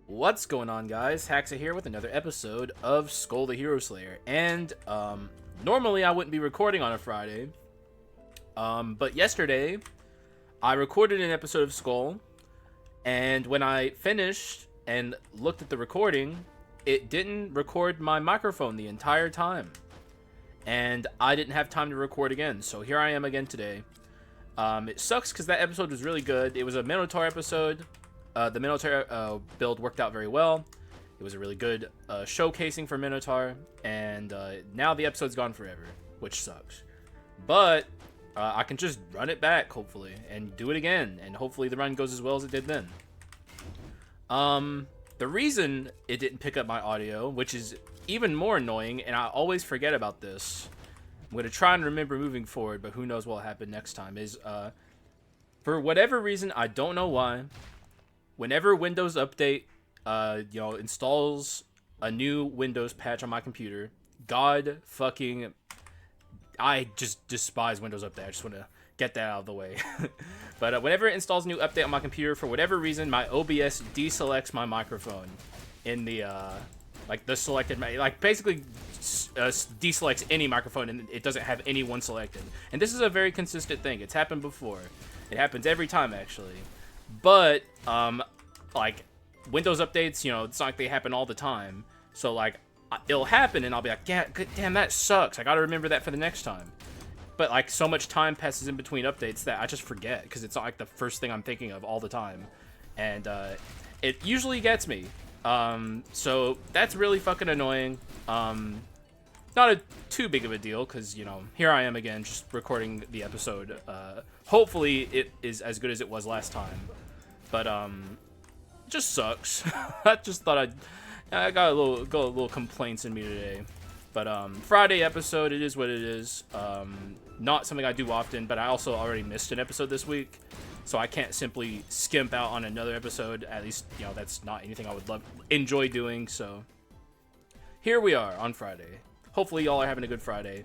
What's going on, guys? Haxa here with another episode of Skul the Hero Slayer. And normally I wouldn't be recording on a Friday, but yesterday I recorded an episode of Skul, and when I finished and looked at the recording, it didn't record my microphone the entire time, and I didn't have time to record again. So here I am again today. It sucks because that episode was really good. It was a Minotaur episode. The Minotaur build worked out very well. It was a really good showcasing for Minotaur, and now the episode's gone forever, which sucks. But I can just run it back, hopefully, and do it again, and hopefully the run goes as well as it did then. The reason it didn't pick up my audio, which is even more annoying, and I always forget about this, I'm going to try and remember moving forward, but who knows what will happen next time, is for whatever reason, I don't know why, whenever Windows Update, installs a new Windows patch on my computer, I just despise Windows Update. I just want to get that out of the way. But whenever it installs a new update on my computer, for whatever reason, my OBS deselects my microphone in the, the selected, basically deselects any microphone, and it doesn't have any one selected. And this is a very consistent thing. It's happened before. It happens every time, actually. But, Windows updates, it's not like they happen all the time. So, it'll happen, and I'll be like, yeah, damn, that sucks. I gotta remember that for the next time. But, so much time passes in between updates that I just forget, because it's not, the first thing I'm thinking of all the time. And, it usually gets me. So, that's really fucking annoying. Not too big of a deal, because, here I am again, just recording the episode. Hopefully, it is as good as it was last time. But, it just sucks. I just thought I got a little complaints in me today. But, Friday episode, it is what it is. Not something I do often, but I also already missed an episode this week. So I can't simply skimp out on another episode. At least, that's not anything I would enjoy doing. So, here we are on Friday. Hopefully, y'all are having a good Friday.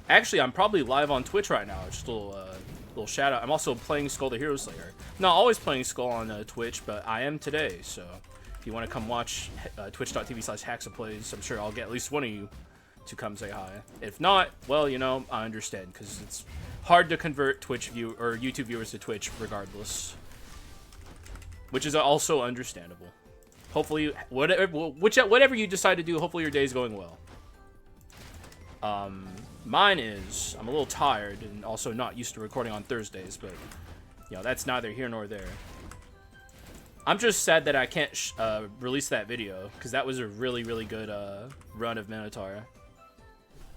Actually, I'm probably live on Twitch right now. Just a little shout out. I'm also playing Skul the Hero Slayer. Not always playing Skul on Twitch, but I am today. So if you want to come watch twitch.tv/HaxaPlays, I'm sure I'll get at least one of you to come say hi. If not, well, I understand, because it's hard to convert YouTube viewers to Twitch regardless, which is also understandable. Hopefully, whatever you decide to do, hopefully your day is going well. Mine is, I'm a little tired and also not used to recording on Thursdays, but, that's neither here nor there. I'm just sad that I can't release that video, because that was a really, really good run of Minotaur.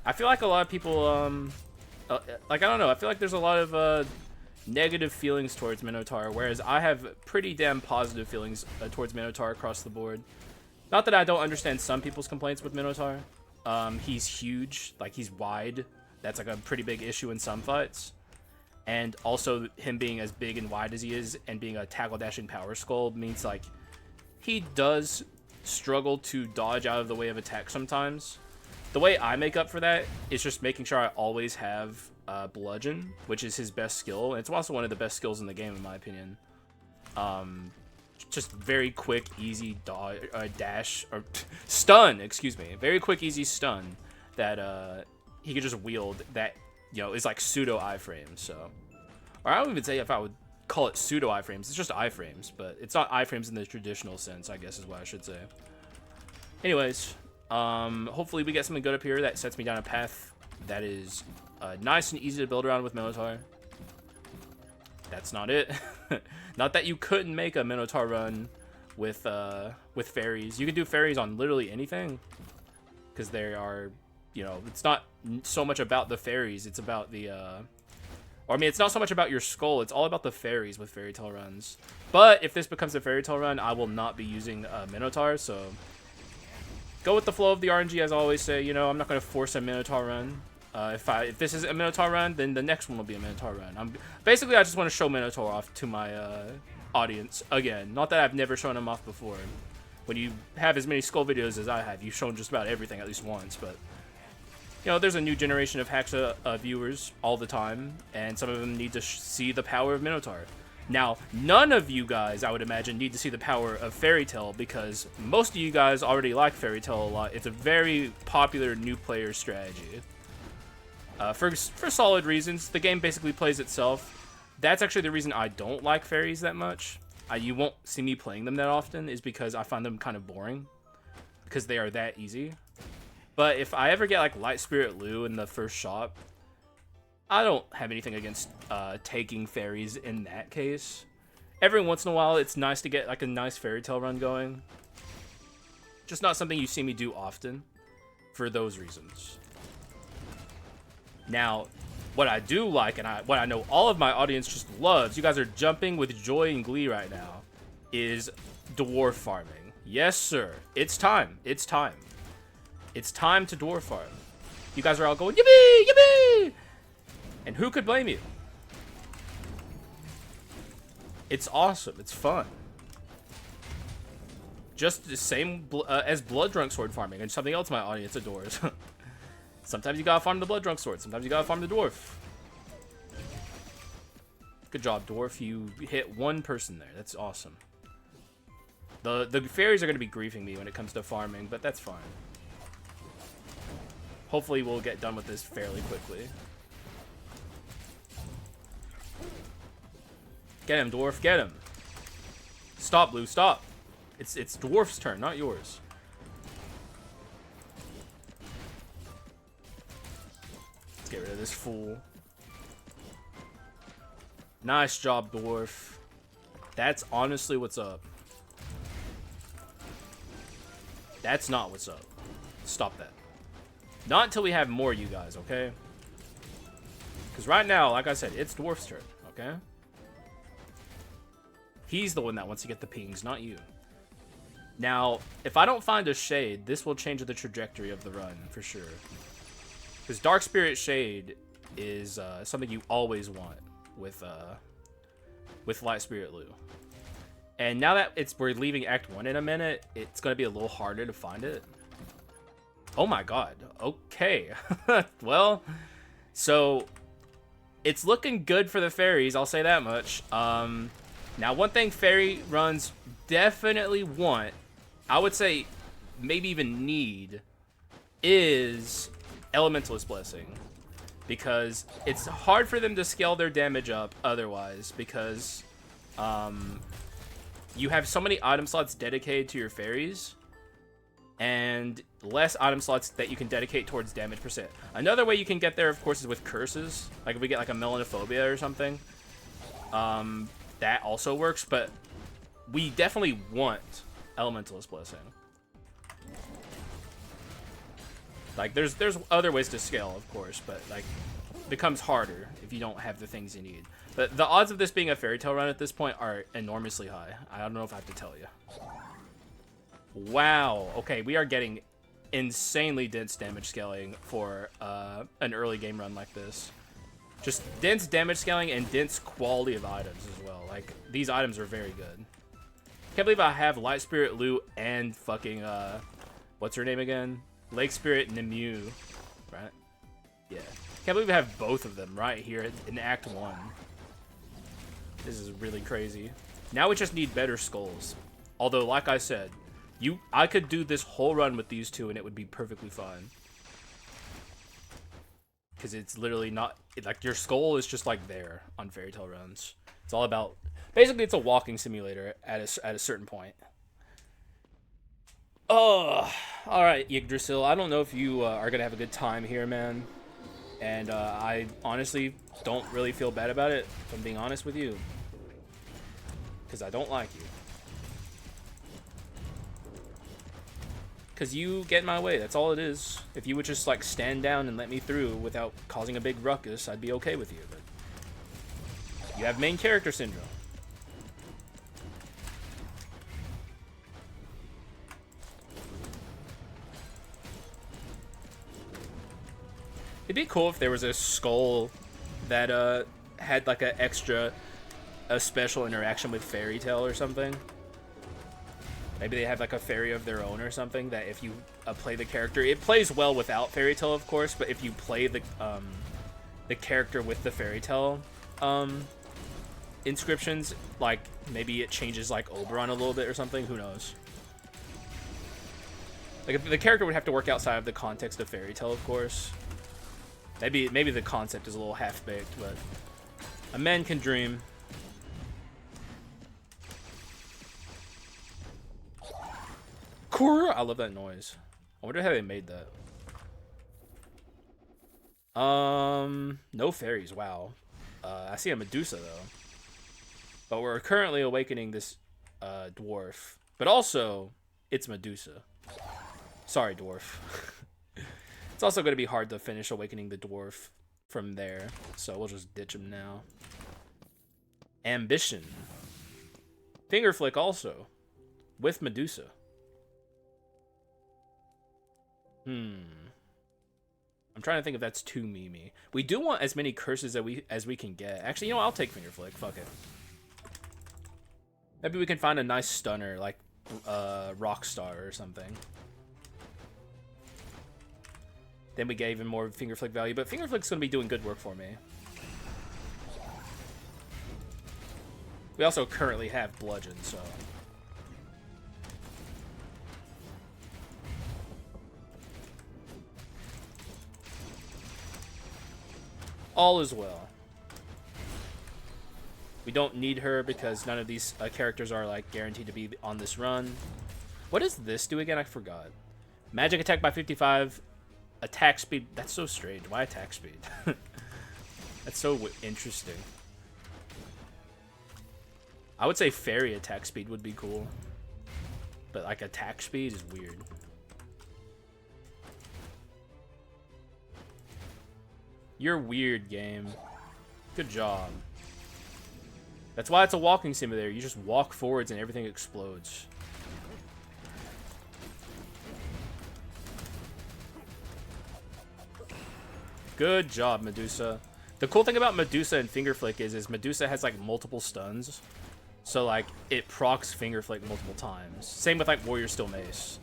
I feel like a lot of people, I don't know, I feel like there's a lot of negative feelings towards Minotaur, whereas I have pretty damn positive feelings towards Minotaur across the board. Not that I don't understand some people's complaints with Minotaur. He's huge, he's wide. That's a pretty big issue in some fights. And also him being as big and wide as he is and being a tackle dashing power skull means he does struggle to dodge out of the way of attack sometimes. The way I make up for that is just making sure I always have bludgeon, which is his best skill. And it's also one of the best skills in the game in my opinion. Just very quick, easy dash, or stun, excuse me. Very quick, easy stun that he could just wield that, is like pseudo iframes, so. Or I don't even say if I would call it pseudo iframes, it's just iframes, but it's not iframes in the traditional sense, I guess is what I should say. Anyways, hopefully we get something good up here that sets me down a path that is nice and easy to build around with Minotaur. That's not it. Not that you couldn't make a Minotaur run with fairies. You can do fairies on literally anything, because they are, it's not so much about the fairies. It's about the, it's not so much about your skull. It's all about the fairies with Fairytale runs. But if this becomes a Fairytale run, I will not be using Minotaur. So go with the flow of the RNG, as I always say. I'm not going to force a Minotaur run. If this is a Minotaur run, then the next one will be a Minotaur run. I just want to show Minotaur off to my audience again. Not that I've never shown him off before. When you have as many Skul videos as I have, you've shown just about everything at least once. But there's a new generation of Haxa viewers all the time, and some of them need to see the power of Minotaur. Now, none of you guys, I would imagine, need to see the power of Fairytale because most of you guys already like Fairytale a lot. It's a very popular new player strategy. For solid reasons. The game basically plays itself. That's actually the reason I don't like fairies that much. You won't see me playing them that often, is because I find them kind of boring. Because they are that easy. But if I ever get like Light Spirit Lu in the first shop, I don't have anything against taking fairies in that case. Every once in a while, it's nice to get like a nice Fairytale run going. Just not something you see me do often for those reasons. Now, what I do like, and what I know all of my audience just loves, you guys are jumping with joy and glee right now, is dwarf farming. Yes, sir. It's time. It's time. It's time to dwarf farm. You guys are all going, yippee, yippee! And who could blame you? It's awesome. It's fun. Just the same as Blood Drunk Sword farming, and something else my audience adores. Sometimes you gotta farm the Blood Drunk Sword. Sometimes you gotta farm the Dwarf. Good job, Dwarf. You hit one person there. That's awesome. The fairies are gonna be griefing me when it comes to farming, but that's fine. Hopefully we'll get done with this fairly quickly. Get him, Dwarf. Get him. Stop, Blue. Stop. It's Dwarf's turn, not yours. Let's get rid of this fool. Nice job, Dwarf. That's honestly what's up. That's not what's up. Stop that. Not until we have more you guys, okay? Because right now, like I said, it's Dwarf's turn, okay? He's the one that wants to get the pings, not you. Now, if I don't find a shade, this will change the trajectory of the run, for sure. Because Dark Spirit Shade is something you always want with Light Spirit Lu. And now that we're leaving Act 1 in a minute, it's going to be a little harder to find it. Oh my god. Okay. Well, so it's looking good for the fairies, I'll say that much. Now, one thing fairy runs definitely want, I would say maybe even need, is Elementalist Blessing. Because it's hard for them to scale their damage up otherwise, because you have so many item slots dedicated to your fairies, and less item slots that you can dedicate towards damage percent. Another way you can get there, of course, is with curses. Like if we get like a Melanophobia or something. That also works, but we definitely want Elementalist Blessing. Like, there's other ways to scale, of course, but, like, it becomes harder if you don't have the things you need. But the odds of this being a Fairytale run at this point are enormously high. I don't know if I have to tell you. Wow. Okay, we are getting insanely dense damage scaling for an early game run like this. Just dense damage scaling and dense quality of items as well. Like, these items are very good. Can't believe I have Light Spirit Lu and fucking, what's her name again? Lake Spirit Nimue, right? Yeah. Can't believe I have both of them right here in Act 1. This is really crazy. Now we just need better skulls. Although, like I said, I could do this whole run with these two and it would be perfectly fine. Because it's literally not, like, your skull is just like there on Fairytale runs. It's all about, basically it's a walking simulator at a certain point. Oh, alright, Yggdrasil, I don't know if you are going to have a good time here, man. And I honestly don't really feel bad about it, if I'm being honest with you. Because I don't like you. Because you get in my way, that's all it is. If you would just, like, stand down and let me through without causing a big ruckus, I'd be okay with you. But you have main character syndrome. It'd be cool if there was a skull that had, like, a special interaction with Fairytale or something. Maybe they have like a fairy of their own or something that if you play the character, it plays well without Fairytale, of course, but if you play the character with the Fairytale inscriptions, like maybe it changes like Oberon a little bit or something. Who knows? Like the character would have to work outside of the context of Fairytale, of course. Maybe the concept is a little half-baked, but a man can dream. Core, I love that noise. I wonder how they made that. No fairies. Wow. I see a Medusa though. But we're currently awakening this dwarf. But also, it's Medusa. Sorry, dwarf. It's also going to be hard to finish awakening the dwarf from there. So we'll just ditch him now. Ambition. Finger flick also. With Medusa. I'm trying to think if that's too memey. We do want as many curses as we can get. Actually, you know what? I'll take Finger Flick. Fuck it. Maybe we can find a nice stunner, like Rockstar or something. Then we get even more Finger Flick value. But Finger Flick's going to be doing good work for me. We also currently have Bludgeon, so... all is well. We don't need her because none of these characters are like guaranteed to be on this run. What does this do again? I forgot. Magic attack by 55. Attack speed. That's so strange. Why attack speed? That's so interesting. I would say fairy attack speed would be cool. But like attack speed is weird. You're weird, game. Good job. That's why it's a walking simulator. You just walk forwards and everything explodes. Good job, Medusa. The cool thing about Medusa and Finger Flick is Medusa has like multiple stuns. So like it procs Finger Flick multiple times. Same with like Warrior Steel Mace.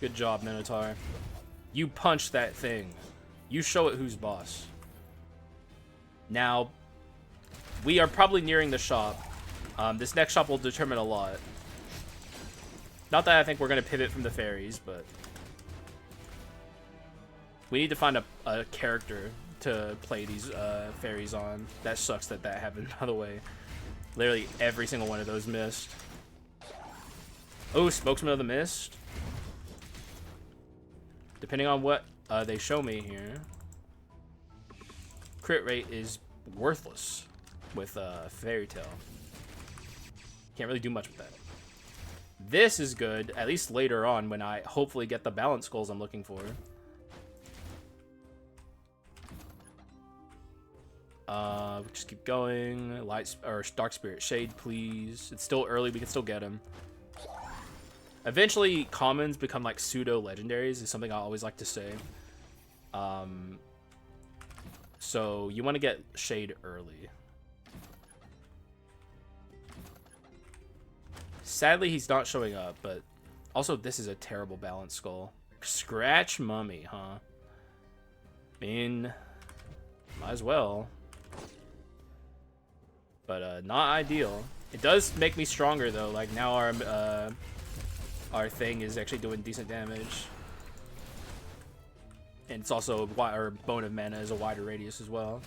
Good job, Minotaur. You punch that thing. You show it who's boss. Now, we are probably nearing the shop. This next shop will determine a lot. Not that I think we're going to pivot from the fairies, but... we need to find a character to play these fairies on. That sucks that that happened, by the way. Literally every single one of those missed. Oh, Spokesman of the Mist. Depending on what they show me here, crit rate is worthless with Fairytale. Can't really do much with that. This is good, at least later on when I hopefully get the balance skulls I'm looking for. Just keep going. Light or Dark Spirit Shade, please. It's still early, we can still get him. Eventually, commons become like pseudo-legendaries is something I always like to say. So you want to get Shade early. Sadly, he's not showing up, but also this is a terrible balance skull. Scratch Mummy, huh? I mean, might as well. But not ideal. It does make me stronger though. Like now our thing is actually doing decent damage. And it's also, our Bone of Mana is a wider radius as well.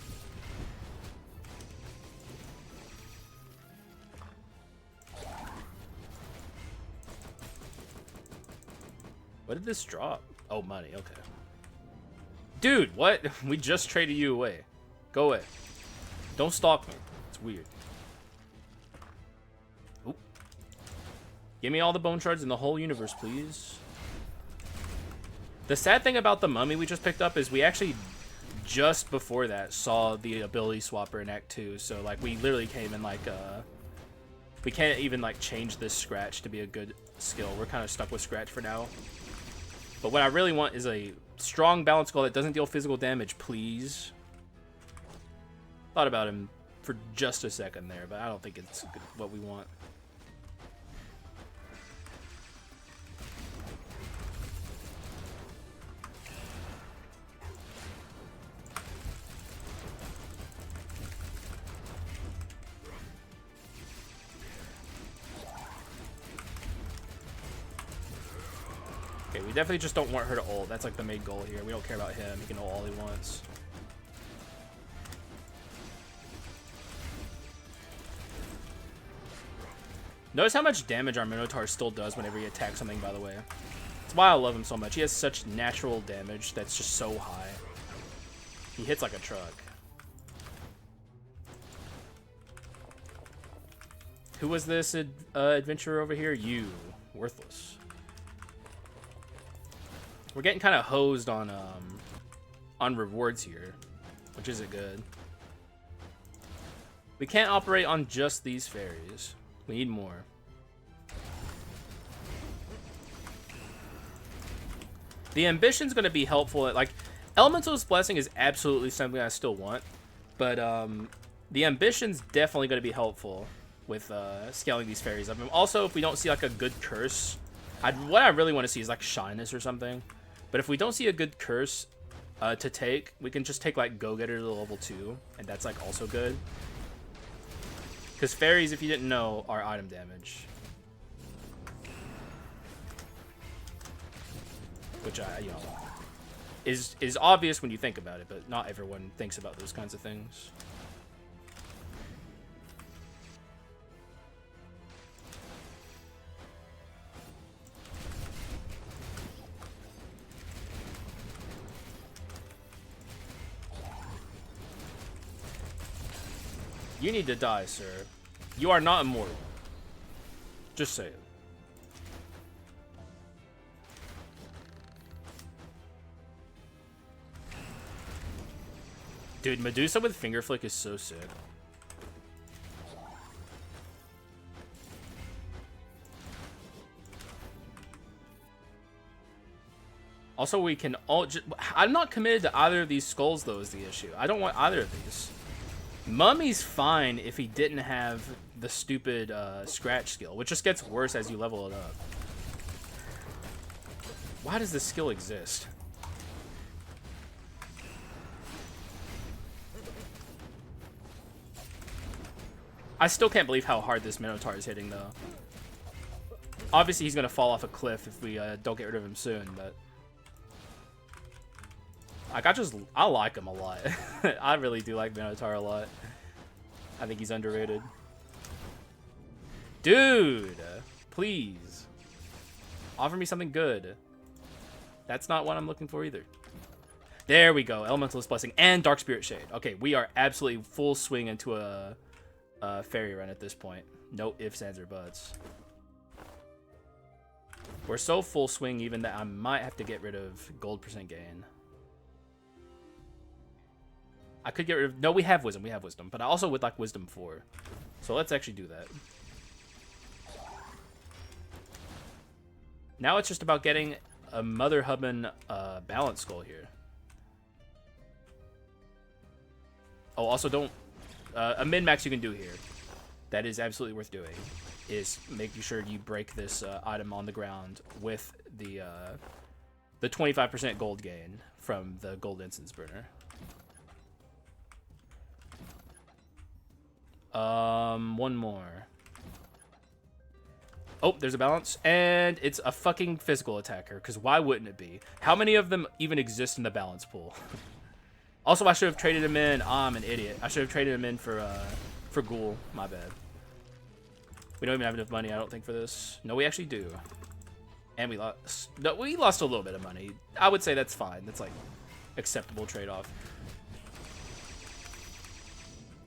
What did this drop? Oh, money, okay. Dude, what? We just traded you away. Go away. Don't stalk me. It's weird. Oop. Give me all the bone shards in the whole universe, please. The sad thing about the mummy we just picked up is we actually, just before that, saw the ability swapper in Act 2. So, like, we literally can't even, like, we can't even, like, change this Scratch to be a good skill. We're kind of stuck with Scratch for now. But what I really want is a strong balance skull that doesn't deal physical damage, please. Thought about him for just a second there, but I don't think it's what we want. We definitely just don't want her to ult. That's like the main goal here. We don't care about him. He can ult all he wants. Notice how much damage our Minotaur still does whenever he attacks something, by the way. That's why I love him so much. He has such natural damage that's just so high. He hits like a truck. Who was this adventurer over here? You. Worthless. We're getting kind of hosed on rewards here, which isn't good. We can't operate on just these fairies. We need more. The ambition's going to be helpful. Like, Elementalist Blessing is absolutely something I still want, but the ambition's definitely going to be helpful with scaling these fairies up. And also, if we don't see like a good curse, what I really want to see is like shyness or something. But if we don't see a good curse to take, we can just take like Go-Getter to level 2, and that's like also good. Because fairies, if you didn't know, are item damage. Which, you know, is obvious when you think about it, but not everyone thinks about those kinds of things. You need to die, sir. You are not immortal. Just say it. Dude, Medusa with finger flick is so sick. Also, we can all I'm not committed to either of these skulls, though, is the issue. I don't want either of these. Mummy's fine if he didn't have the stupid scratch skill, which just gets worse as you level it up. Why does this skill exist? I still can't believe how hard this Minotaur is hitting, though. Obviously, he's going to fall off a cliff if we don't get rid of him soon, but... Like, I like him a lot. I really do like Minotaur a lot. I think he's underrated. Dude! Please. Offer me something good. That's not what I'm looking for either. There we go. Elementalist Blessing and Dark Spirit Shade. Okay, we are absolutely full swing into a fairy run at this point. No ifs, ands, or buts. We're so full swing even that I might have to get rid of gold % gain. I could get rid of... No, we have wisdom. We have wisdom. But I also would like wisdom 4. So let's actually do that. Now it's just about getting a Mother Hubbin balance skull here. Oh, also don't... a min-max you can do here that is absolutely worth doing is making sure you break this item on the ground with the 25% gold gain from the gold incense burner. One more. Oh, there's a balance, and it's a fucking physical attacker, because why wouldn't it be? How many of them even exist in the balance pool? Also, I should have traded him in. Oh, I'm an idiot. I should have traded him in for Ghoul. My bad. We don't even have enough money, I don't think, for this. No, we actually do. And we lost. No, we lost a little bit of money. I would say that's fine. That's, like, acceptable trade-off.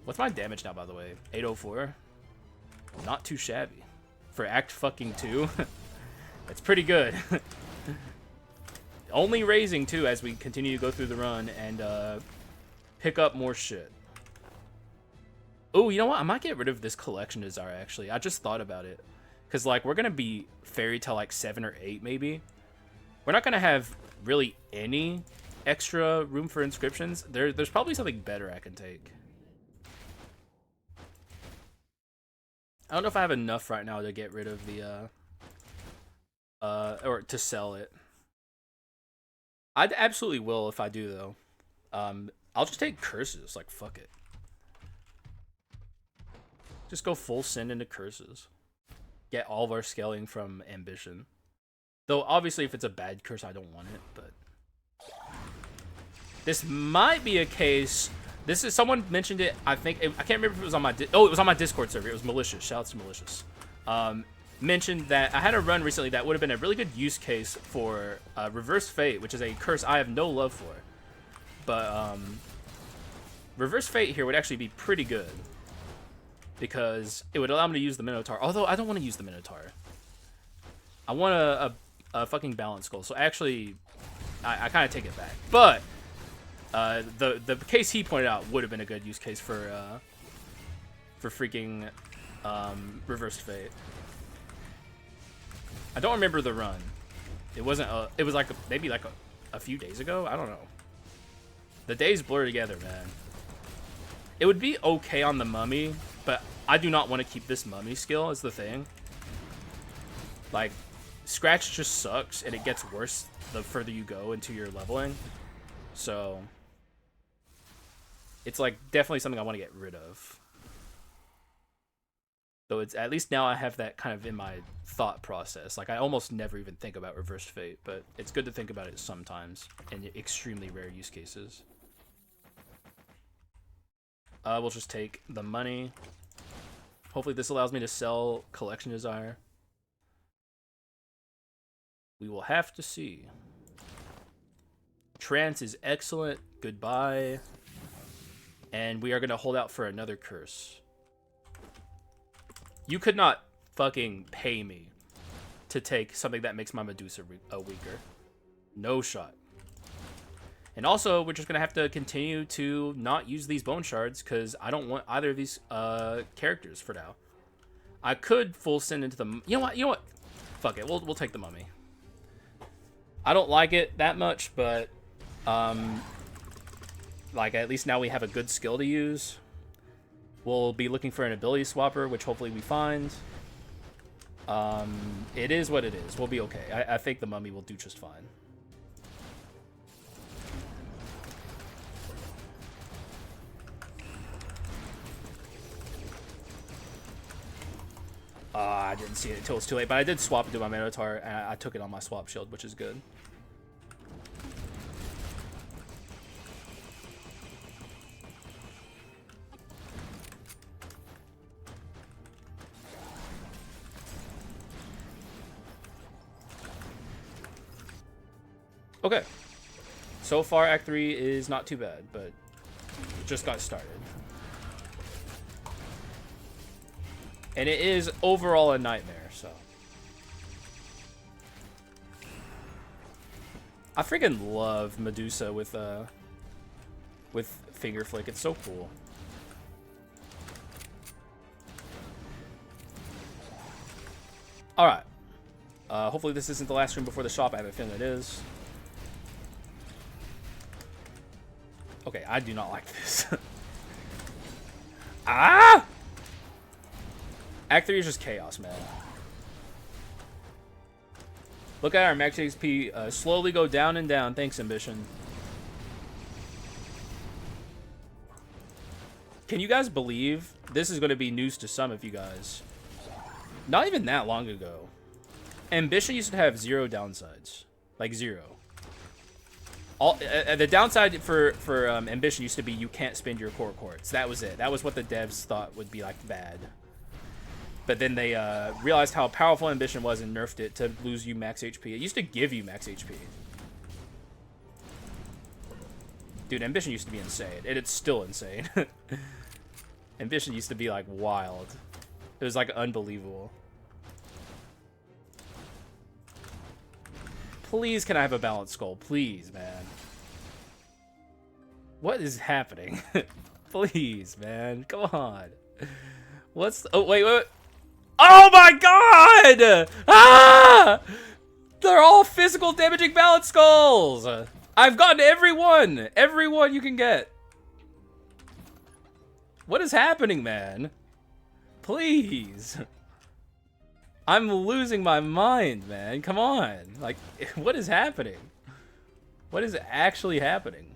What's my damage now, by the way? 804. Not too shabby. For Act fucking 2. That's pretty good. Only raising, too, as we continue to go through the run and pick up more shit. Oh, you know what? I might get rid of this collection desire, actually. I just thought about it. Because, like, we're going to be Fairytale, like, 7 or 8, maybe. We're not going to have really any extra room for inscriptions. There's probably something better I can take. I don't know if I have enough right now to get rid of the, or to sell it. I absolutely will if I do, though. I'll just take curses. Like, fuck it. Just go full send into curses. Get all of our scaling from ambition. Though, obviously, if it's a bad curse, I don't want it, but... This might be a case... This is... Someone mentioned it, I think... I can't remember if it was on my... Oh, it was on my Discord server. It was Malicious. Shout out to Malicious. Mentioned that I had a run recently that would have been a really good use case for Reverse Fate, which is a curse I have no love for. But, Reverse Fate here would actually be pretty good. Because it would allow me to use the Minotaur. Although, I don't want to use the Minotaur. I want a fucking balance skull. So actually, I kind of take it back. But the case he pointed out would have been a good use case for freaking Reversed Fate. I don't remember the run. It wasn't. It was like maybe like a few days ago. I don't know. The days blur together, man. It would be okay on the mummy, but I do not want to keep this mummy skill as the thing. Like, Scratch just sucks, and it gets worse the further you go into your leveling. So, it's like definitely something I want to get rid of. So it's at least now I have that kind of in my thought process. Like, I almost never even think about Reversed Fate, but it's good to think about it sometimes in extremely rare use cases. We'll just take the money. Hopefully this allows me to sell Collection Desire. We will have to see. Trance is excellent. Goodbye. And we are going to hold out for another curse. You could not fucking pay me to take something that makes my Medusa weaker. No shot. And also, we're just going to have to continue to not use these bone shards because I don't want either of these characters for now. I could full send into the... You know what? Fuck it. We'll take the mummy. I don't like it that much, but... like, at least now we have a good skill to use. We'll be looking for an ability swapper, which hopefully we find. It is what it is. We'll be okay. I think the mummy will do just fine. I didn't see it until it's too late, but I did swap into my Minotaur, and I took it on my swap shield, which is good. Okay. So far, Act 3 is not too bad, but it just got started. And it is overall a nightmare, so. I freaking love Medusa with Finger Flick. It's so cool. Alright. Hopefully this isn't the last room before the shop. I have a feeling it is. Okay, I do not like this. Ah! Act 3 is just chaos, man. Look at our max XP slowly go down and down. Thanks, Ambition. Can you guys believe this is going to be news to some of you guys? Not even that long ago. Ambition used to have 0 downsides. Like 0. The downside for Ambition used to be you can't spend your core quartz. That was it. That was what the devs thought would be like bad. But then they realized how powerful Ambition was and nerfed it to lose you max HP. It used to give you max HP. Dude, Ambition used to be insane. And it's still insane. Ambition used to be like wild. It was like unbelievable. Please, can I have a balanced skull? Please, man. What is happening? Please, man. Come on. What's... Oh, wait. Oh my god! Ah! They're all physical damaging balanced skulls! I've gotten every one! Every one you can get. What is happening, man? Please. I'm losing my mind, man. Come on. Like, what is happening? What is actually happening?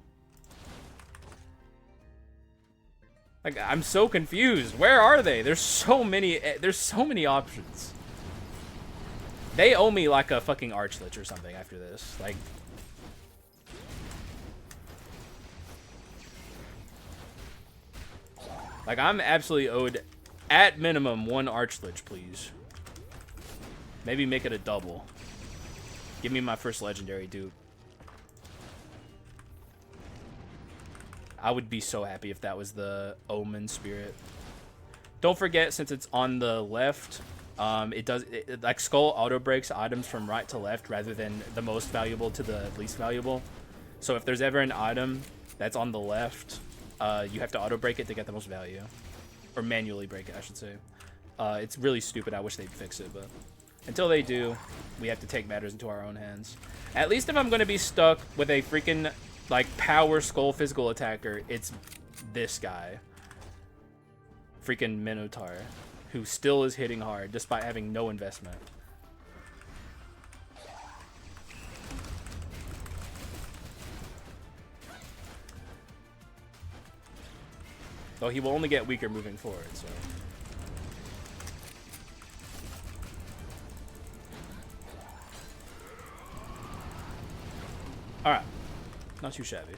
Like, I'm so confused. Where are they? There's so many options. They owe me like a fucking Archlich or something after this. Like I'm absolutely owed, at minimum, 1 Archlich, please. Maybe make it a double. Give me my first legendary dupe. I would be so happy if that was the Omen Spirit. Don't forget, since it's on the left, like Skul auto breaks items from right to left rather than the most valuable to the least valuable. So if there's ever an item that's on the left, you have to auto break it to get the most value, or manually break it, I should say. It's really stupid. I wish they'd fix it, but until they do, we have to take matters into our own hands. At least if I'm going to be stuck with a freaking like power Skul physical attacker, it's this guy, freaking Minotaur, who still is hitting hard despite having no investment. Though he will only get weaker moving forward, so. Alright. Not too shabby.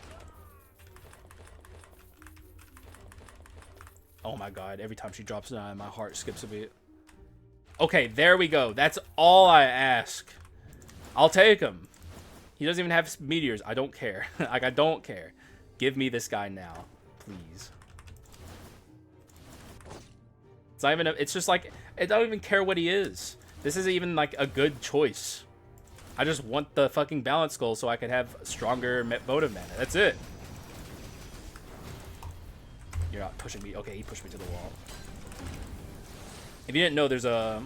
Oh my god, every time she drops down, my heart skips a beat. Okay, there we go. That's all I ask. I'll take him. He doesn't even have meteors. I don't care. Like, I don't care. Give me this guy now, please. It's not even it's just like, I don't even care what he is. This isn't even like a good choice. I just want the fucking balance skull so I can have stronger votive mana. That's it. You're not pushing me. Okay, he pushed me to the wall. If you didn't know, there's a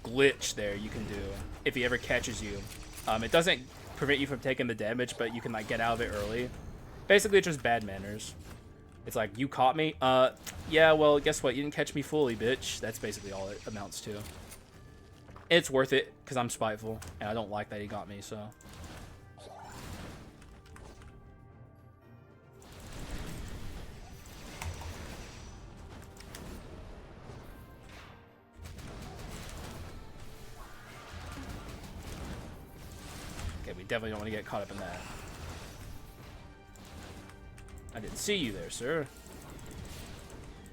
glitch there you can do if he ever catches you. It doesn't prevent you from taking the damage, but you can like get out of it early. Basically, it's just bad manners. It's like, you caught me? Yeah, well, guess what? You didn't catch me fully, bitch. That's basically all it amounts to. It's worth it, because I'm spiteful, and I don't like that he got me, so. Okay, we definitely don't want to get caught up in that. I didn't see you there, sir.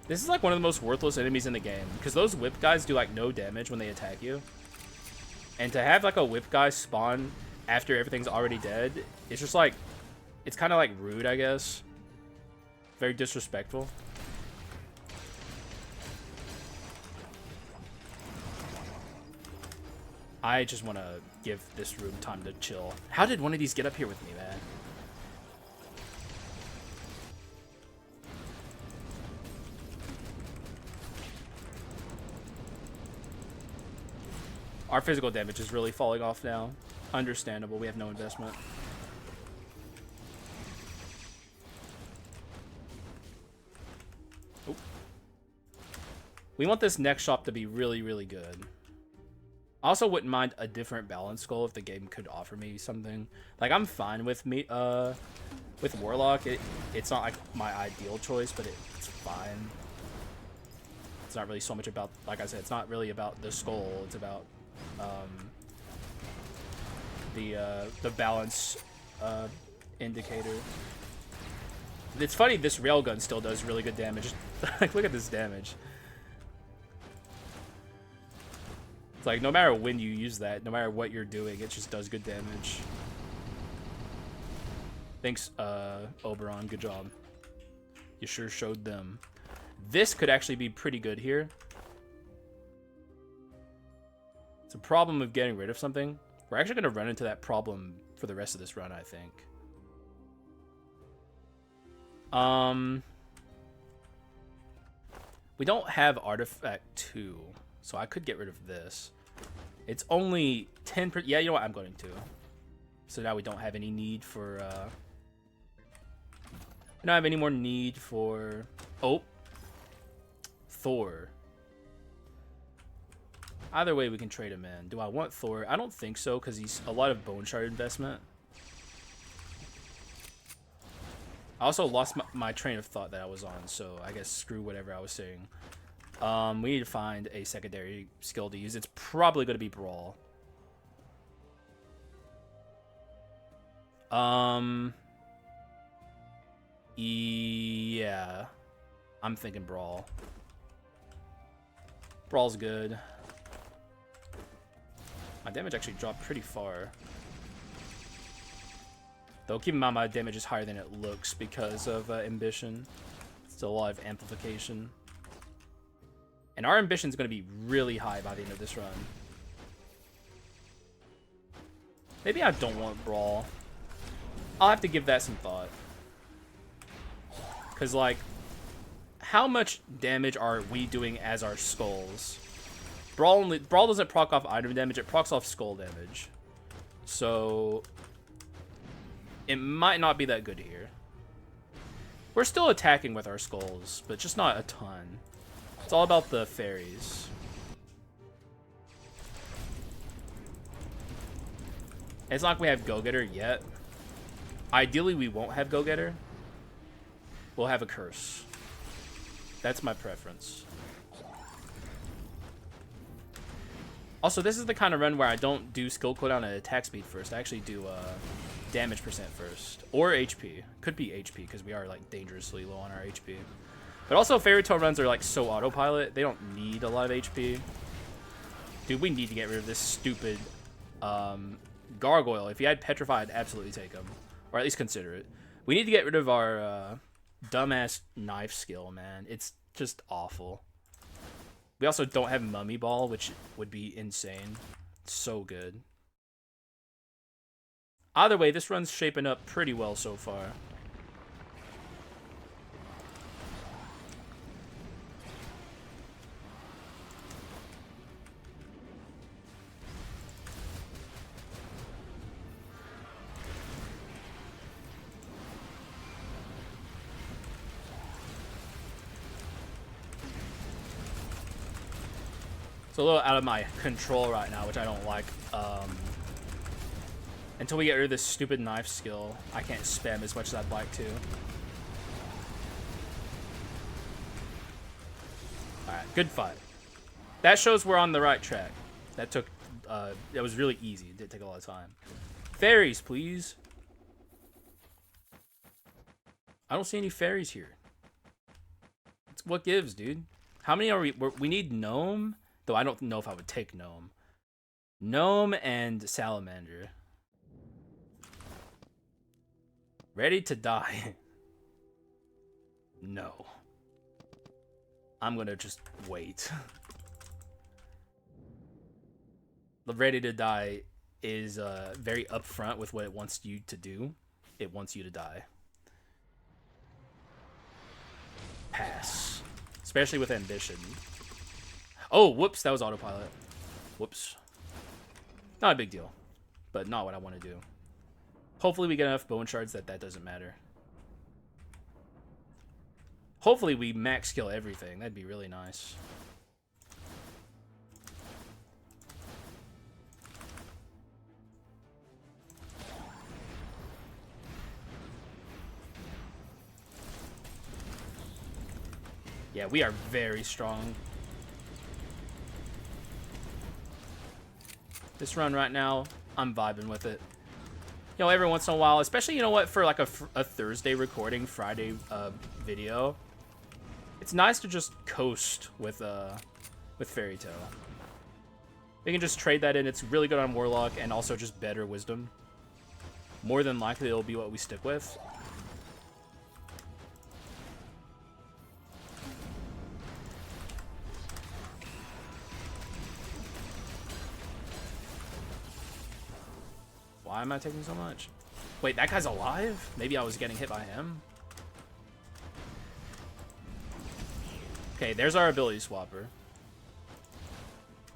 This is like one of the most worthless enemies in the game, because those whip guys do like no damage when they attack you. And to have like a whip guy spawn after everything's already dead, it's just like, it's kind of like rude, I guess. Very disrespectful. I just want to give this room time to chill. How did one of these get up here with me, man? Our physical damage is really falling off now. Understandable, we have no investment. Oop. We want this next shop to be really, really good. I also wouldn't mind a different balance skull if the game could offer me something. Like, I'm fine with with Warlock. It's not like my ideal choice, but it's fine. It's not really so much about, like I said, it's not really about the skull. It's about the balance indicator. It's funny, this railgun still does really good damage. Like, look at this damage. It's like, no matter when you use that, no matter what you're doing, it just does good damage. Thanks, Oberon. Good job. You sure showed them. This could actually be pretty good here. It's a problem of getting rid of something. We're actually going to run into that problem for the rest of this run, I think. We don't have Artifact 2, so I could get rid of this. It's only 10%. Yeah, you know what? I'm going to. So now we don't have any need for... we don't have any more need for... Oh. Thor. Either way, we can trade him in. Do I want Thor? I don't think so, because he's a lot of Bone Shard investment. I also lost my train of thought that I was on, so I guess screw whatever I was saying. We need to find a secondary skill to use. It's probably going to be Brawl. Yeah. I'm thinking Brawl. Brawl's good. My damage actually dropped pretty far. Though keep in mind my damage is higher than it looks because of ambition. Still a lot of amplification. And our ambition is going to be really high by the end of this run. Maybe I don't want Brawl. I'll have to give that some thought. Because, like, how much damage are we doing as our skulls? Brawl doesn't proc off item damage, it procs off skull damage. So, it might not be that good here. We're still attacking with our skulls, but just not a ton. It's all about the fairies. It's not like we have Go-Getter yet. Ideally, we won't have Go-Getter. We'll have a curse. That's my preference. Also, this is the kind of run where I don't do skill cooldown and attack speed first. I actually do damage percent first. Or HP. Could be HP, because we are like dangerously low on our HP. But also, Fairytale runs are like so autopilot, they don't need a lot of HP. Dude, we need to get rid of this stupid gargoyle. If he had Petrify, I'd absolutely take him. Or at least consider it. We need to get rid of our dumbass knife skill, man. It's just awful. We also don't have Mummy Ball, which would be insane. So good. Either way, this run's shaping up pretty well so far. It's a little out of my control right now, which I don't like. Until we get rid of this stupid knife skill, I can't spam as much as I'd like to. Alright, good fight. That shows we're on the right track. That took, that was really easy. It did take a lot of time. Fairies, please. I don't see any fairies here. It's what gives, dude. How many are we? We need Gnome. Though I don't know if I would take Gnome. Gnome and Salamander. Ready to die. No. I'm gonna just wait. The Ready to Die is very upfront with what it wants you to do. It wants you to die. Pass. Especially with ambition. Oh, whoops, that was autopilot. Whoops. Not a big deal, but not what I want to do. Hopefully we get enough bone shards that doesn't matter. Hopefully we max kill everything. That'd be really nice. Yeah, we are very strong. This run right now, I'm vibing with it. You know, every once in a while, especially, you know what, for like a Thursday recording, Friday video, it's nice to just coast with Fairytale. We can just trade that in. It's really good on Warlock and also just better wisdom. More than likely, it'll be what we stick with. Why am I taking so much? Wait, that guy's alive? Maybe I was getting hit by him? Okay, there's our ability swapper.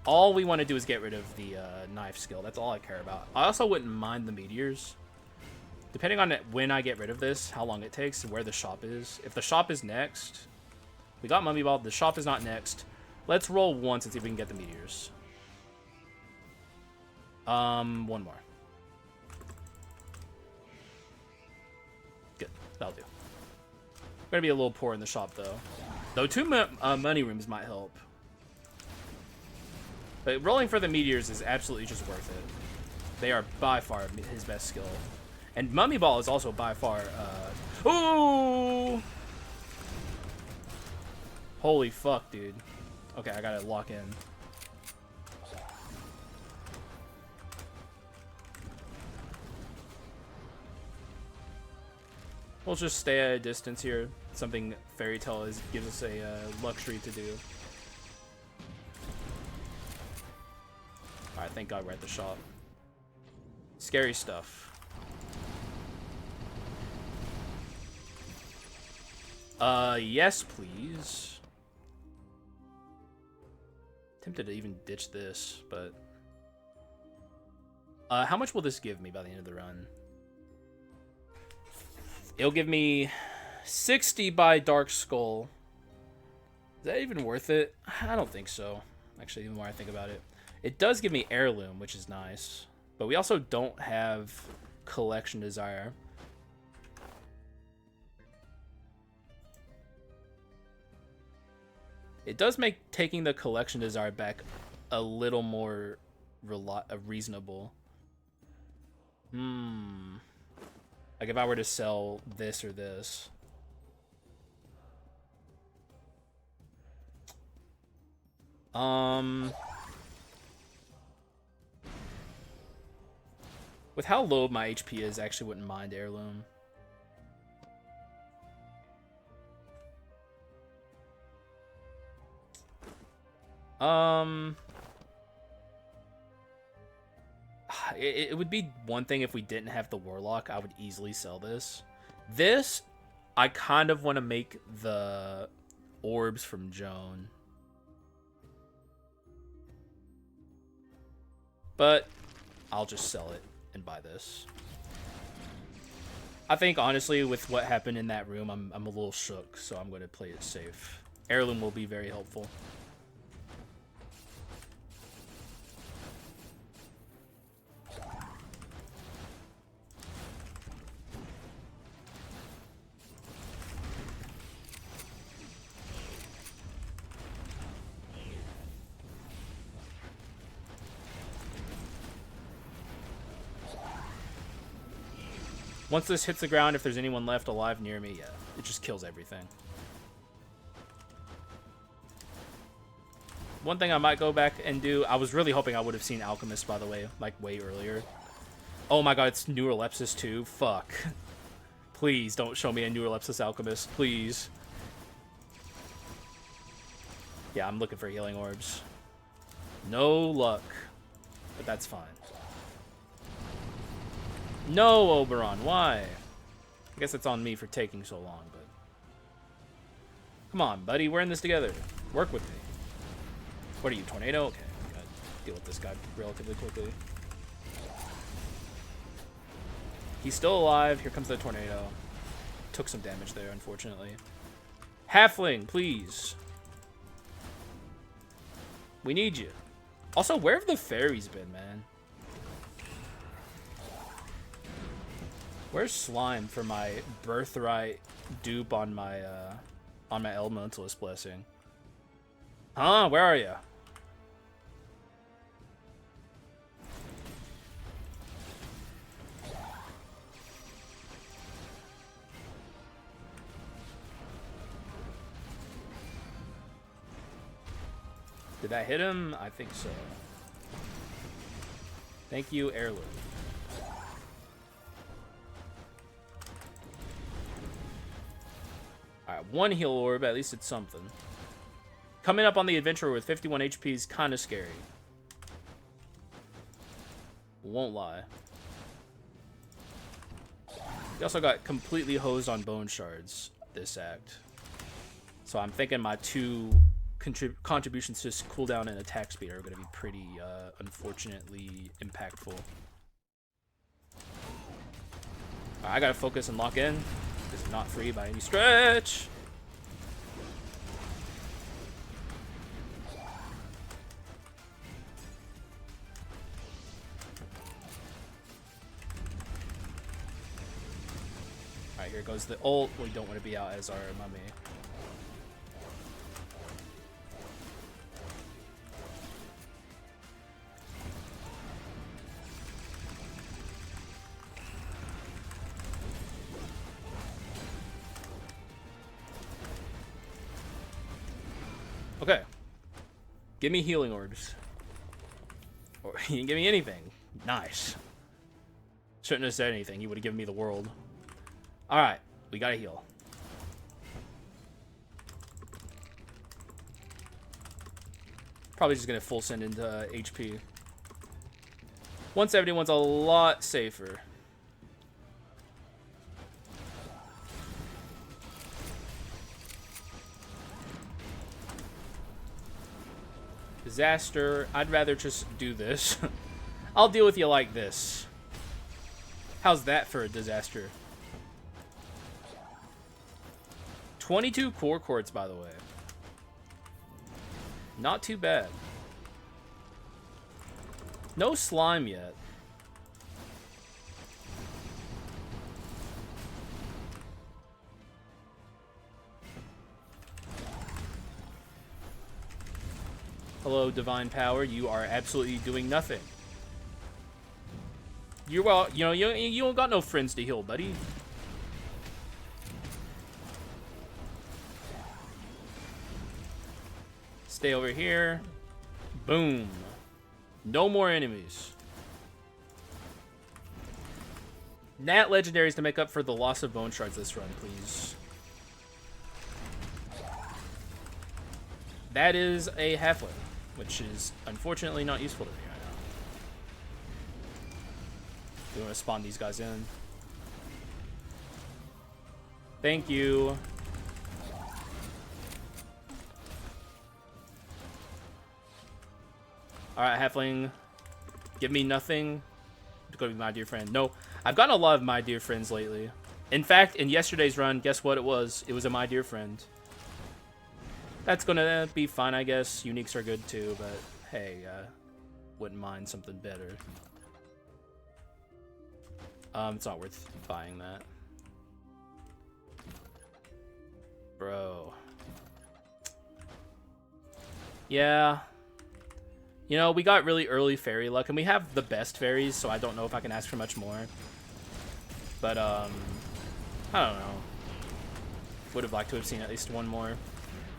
All we want to do is get rid of the knife skill. That's all I care about. I also wouldn't mind the meteors. Depending on when I get rid of this, how long it takes, and where the shop is. If the shop is next... We got Mummy Ball. The shop is not next. Let's roll once and see if we can get the meteors. One more. Good. That'll do. We're gonna be a little poor in the shop, though. Though two money rooms might help. But rolling for the meteors is absolutely just worth it. They are by far his best skill. And Mummy Ball is also by far, ooh! Holy fuck, dude. Okay, I gotta lock in. We'll just stay at a distance here. Something Fairytale gives us a luxury to do. Alright, thank God we're at the shop. Scary stuff. Yes, please. Tempted to even ditch this, but... how much will this give me by the end of the run? It'll give me 60 by Dark Skull. Is that even worth it? I don't think so. Actually, the more I think about it. It does give me Heirloom, which is nice. But we also don't have Collection Desire. It does make taking the Collection Desire back a little more reasonable. Like if I were to sell this or this. With how low my HP is, I actually wouldn't mind Heirloom. It would be one thing if we didn't have the Warlock. I would easily sell this. This, I kind of want to make the orbs from Joan. But I'll just sell it and buy this. I think, honestly, with what happened in that room, I'm a little shook, so I'm going to play it safe. Heirloom will be very helpful. Once this hits the ground, if there's anyone left alive near me, yeah, it just kills everything. One thing I might go back and do, I was really hoping I would have seen Alchemist, by the way, like way earlier. Oh my god, it's Neurolepsis too? Fuck. Please don't show me a Neurolepsis Alchemist, please. Yeah, I'm looking for healing orbs. No luck, but that's fine. No, Oberon, why? I guess it's on me for taking so long, but... Come on, buddy, we're in this together. Work with me. What are you, Tornado? Okay, I gotta deal with this guy relatively quickly. He's still alive. Here comes the Tornado. Took some damage there, unfortunately. Halfling, please. We need you. Also, where have the fairies been, man? Where's Slime for my birthright dupe on my Elementalist Blessing? Huh? Where are you? Did that hit him? I think so. Thank you, Heirloom. Alright, one heal orb, at least it's something. Coming up on the adventure with 51 HP is kind of scary. Won't lie. We also got completely hosed on bone shards this act. So I'm thinking my two contributions to cooldown and attack speed are going to be pretty, unfortunately, impactful. Right, I gotta focus and lock in. This is not free by any stretch. Alright, here goes the ult. We don't want to be out as our mummy. Give me healing orbs. Or he didn't give me anything. Nice. Shouldn't have said anything. He would have given me the world. Alright, we gotta heal. Probably just gonna full send into HP. 171's a lot safer. Disaster. I'd rather just do this. I'll deal with you like this. How's that for a disaster? 22 core quartz, by the way. Not too bad. No slime yet. Hello, divine power. You are absolutely doing nothing. You're well, you know, you don't got no friends to heal, buddy. Stay over here. Boom. No more enemies. Nat legendaries to make up for the loss of bone shards this run, please. That is a halfling, which is unfortunately not useful to me right now. We want to spawn these guys in. Thank you. Alright, halfling. Give me nothing. It's gonna be my dear friend. No, I've gotten a lot of my dear friends lately. In fact, in yesterday's run, guess what it was? It was a my dear friend. That's gonna be fine, I guess. Uniques are good too, but hey, wouldn't mind something better. It's not worth buying that. Bro. Yeah. You know, we got really early fairy luck, and we have the best fairies, so I don't know if I can ask for much more. But, I don't know. Would have liked to have seen at least one more.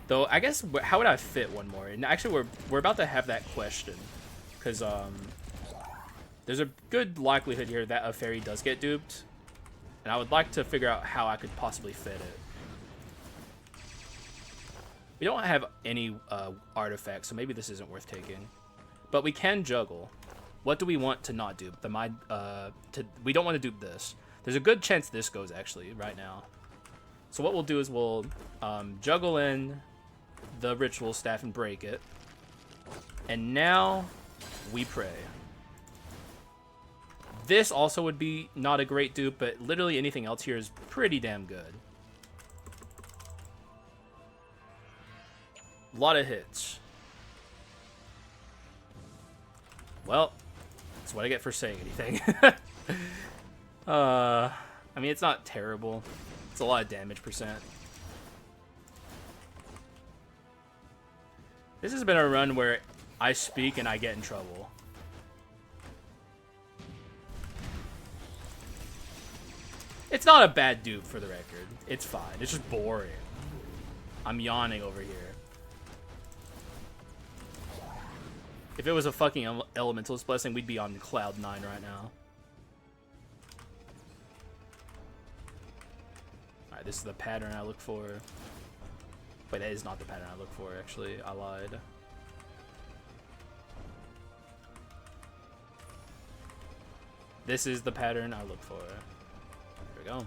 Though, I guess, how would I fit one more? And actually, we're about to have that question. Because, there's a good likelihood here that a fairy does get duped. And I would like to figure out how I could possibly fit it. We don't have any artifacts, so maybe this isn't worth taking. But we can juggle. What do we want to not dupe? We don't want to dupe this. There's a good chance this goes, actually, right now. So what we'll do is we'll juggle in the ritual staff and break it. And now we pray. This also would be not a great dupe, but literally anything else here is pretty damn good. A lot of hits. Well, that's what I get for saying anything. I mean, it's not terrible. It's a lot of damage percent. This has been a run where I speak and I get in trouble. It's not a bad dupe for the record. It's fine. It's just boring. I'm yawning over here. If it was a fucking Elementalist Blessing, we'd be on cloud 9 right now. Alright, this is the pattern I look for. Wait, that is not the pattern I look for, actually. I lied. This is the pattern I look for. There we go.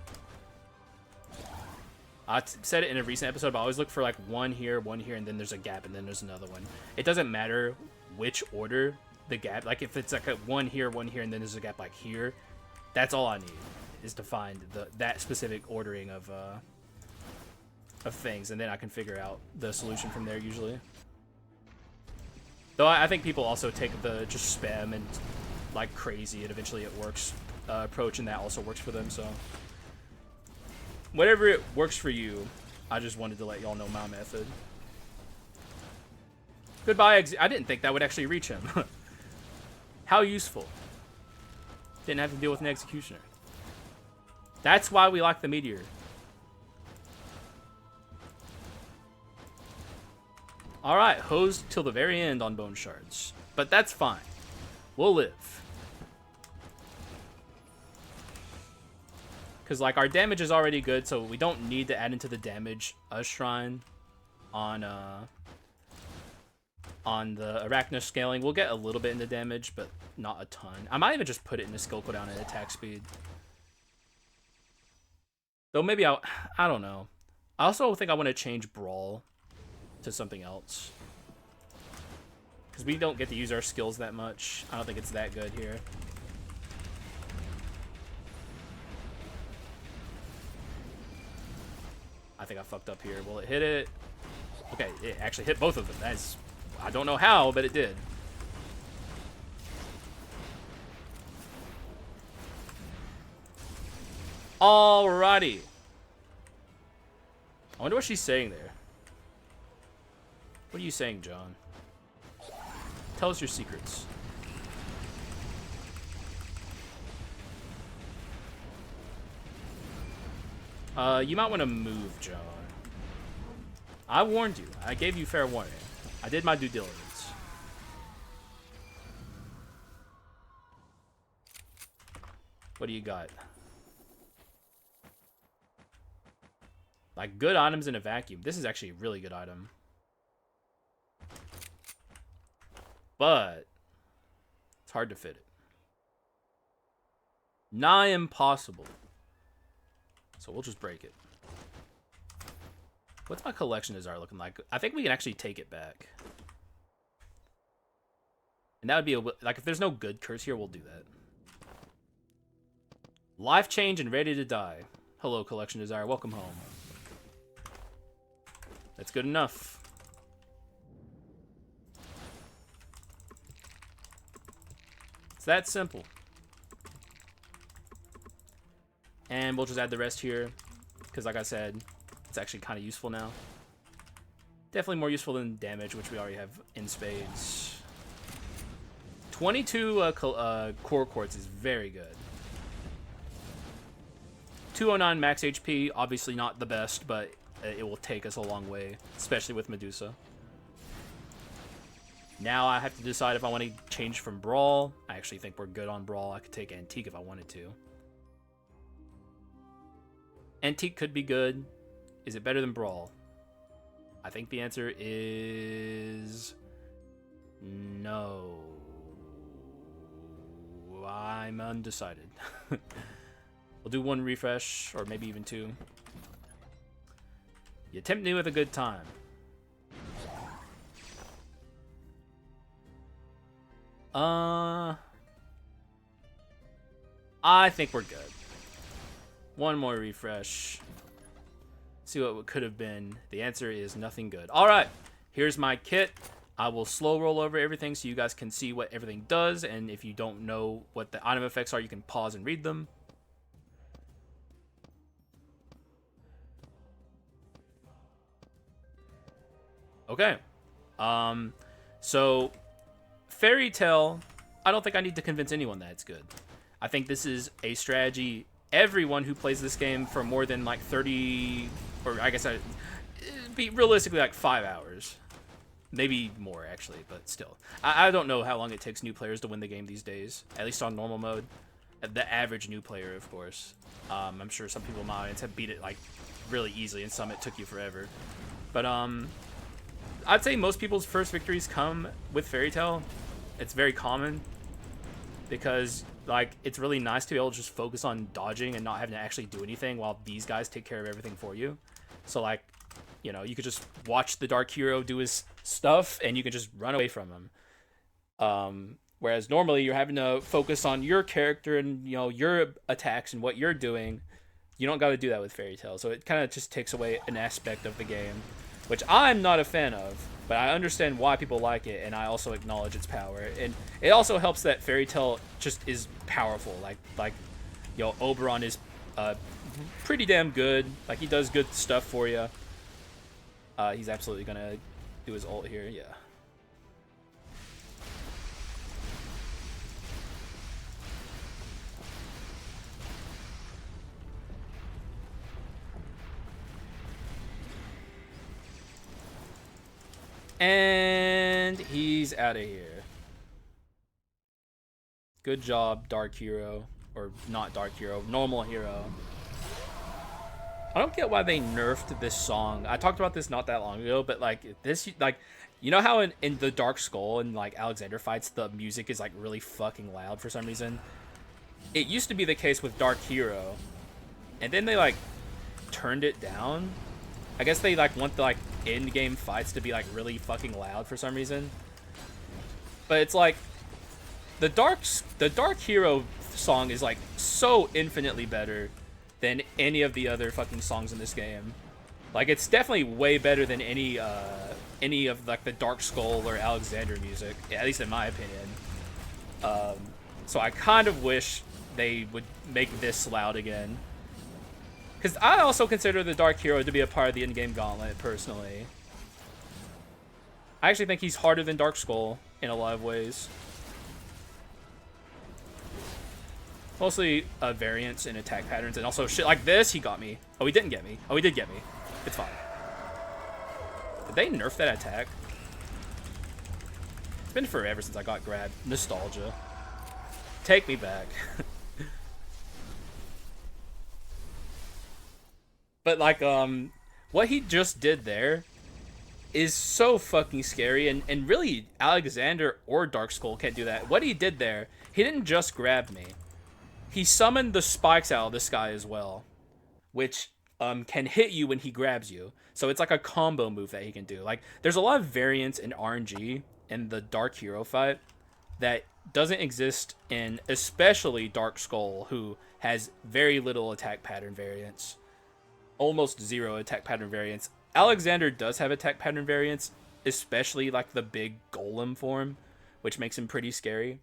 I said it in a recent episode, but I always look for like one here, and then there's a gap, and then there's another one. It doesn't matter which order the gap, like if it's like a one here, and then there's a gap like here, that's all I need, is to find that specific ordering of things, and then I can figure out the solution from there usually. Though I think people also take the just spam and like crazy and eventually it works approach, and that also works for them, so whatever it works for you, I just wanted to let y'all know my method. Goodbye, I didn't think that would actually reach him. How useful. Didn't have to deal with an executioner. That's why we like the meteor. Alright, hosed till the very end on bone shards. But that's fine. We'll live. Because, like, our damage is already good, so we don't need to add into the damage a shrine on the Arachna scaling. We'll get a little bit into damage, but not a ton. I might even just put it in the skill cooldown and attack speed. Though maybe I don't know. I also think I want to change Brawl to something else. Because we don't get to use our skills that much. I don't think it's that good here. I think I fucked up here. Will it hit it? Okay, it actually hit both of them. That's... I don't know how, but it did. Alrighty. I wonder what she's saying there. What are you saying, John? Tell us your secrets. You might want to move, John. I warned you. I gave you fair warning. I did my due diligence. What do you got? Like, good items in a vacuum. This is actually a really good item. But it's hard to fit it. Nigh impossible. So we'll just break it. What's my collection desire looking like? I think we can actually take it back. And that would be like, if there's no good curse here, we'll do that. Life change and ready to die. Hello, collection desire. Welcome home. That's good enough. It's that simple. And we'll just add the rest here, because like I said, it's actually kind of useful now. Definitely more useful than damage, which we already have in spades. 22 core quartz is very good. 209 max HP, obviously not the best, but it will take us a long way, especially with Medusa. Now I have to decide if I want to change from Brawl. I actually think we're good on Brawl. I could take Antique if I wanted to. Antique could be good. Is it better than Brawl? I think the answer is no. I'm undecided. We'll do one refresh, or maybe even two. You tempt me with a good time. I think we're good. One more refresh. See what it could have been. The answer is nothing good. Alright, here's my kit. I will slow roll over everything so you guys can see what everything does, and if you don't know what the item effects are, you can pause and read them. Okay. So Fairytale, I don't think I need to convince anyone that it's good. I think this is a strategy everyone who plays this game for more than like 30, or I guess it'd be realistically like 5 hours. Maybe more, actually, but still. I don't know how long it takes new players to win the game these days, at least on normal mode. The average new player, of course. I'm sure some people in my audience have beat it like really easily, and some it took you forever. But I'd say most people's first victories come with Fairytale. It's very common because like it's really nice to be able to just focus on dodging and not having to actually do anything while these guys take care of everything for you. So like, you know, you could just watch the Dark Hero do his stuff and you can just run away from him. Whereas normally you're having to focus on your character and, you know, your attacks and what you're doing. You don't got to do that with Fairytale. So it kind of just takes away an aspect of the game, which I'm not a fan of, but I understand why people like it, and I also acknowledge its power. And it also helps that Fairytale just is powerful. Like, you know, Oberon is pretty damn good. Like, he does good stuff for you. He's absolutely gonna do his ult here, yeah. And he's out of here. Good job, Dark Hero. Or not Dark Hero, normal hero. I don't get why they nerfed this song. I talked about this not that long ago, but like this, like, you know how in the Dark Skull and like Alexander fights, the music is like really fucking loud for some reason? It used to be the case with Dark Hero, and then they like turned it down. I guess they like want the like end game fights to be like really fucking loud for some reason. But it's like the Dark Hero song is like so infinitely better than any of the other fucking songs in this game. Like, it's definitely way better than any of like the Dark Skull or Alexander music, at least in my opinion. So I kind of wish they would make this loud again, because I also consider the Dark Hero to be a part of the in-game gauntlet personally. I actually think he's harder than Dark Skull in a lot of ways. Mostly variance in attack patterns, and also shit like this. He got me. Oh, he didn't get me. Oh, he did get me. It's fine. Did they nerf that attack? It's been forever since I got grabbed. Nostalgia. Take me back. But like, what he just did there is so fucking scary, and really Alexander or Dark Skull can't do that. What he did there, he didn't just grab me. He summoned the spikes out of the sky as well, which can hit you when he grabs you. So it's like a combo move that he can do. Like, there's a lot of variance in RNG in the Dark Hero fight that doesn't exist in especially Dark Skull, who has very little attack pattern variance. Almost zero attack pattern variance. Alexander does have attack pattern variance, especially like the big golem form, which makes him pretty scary.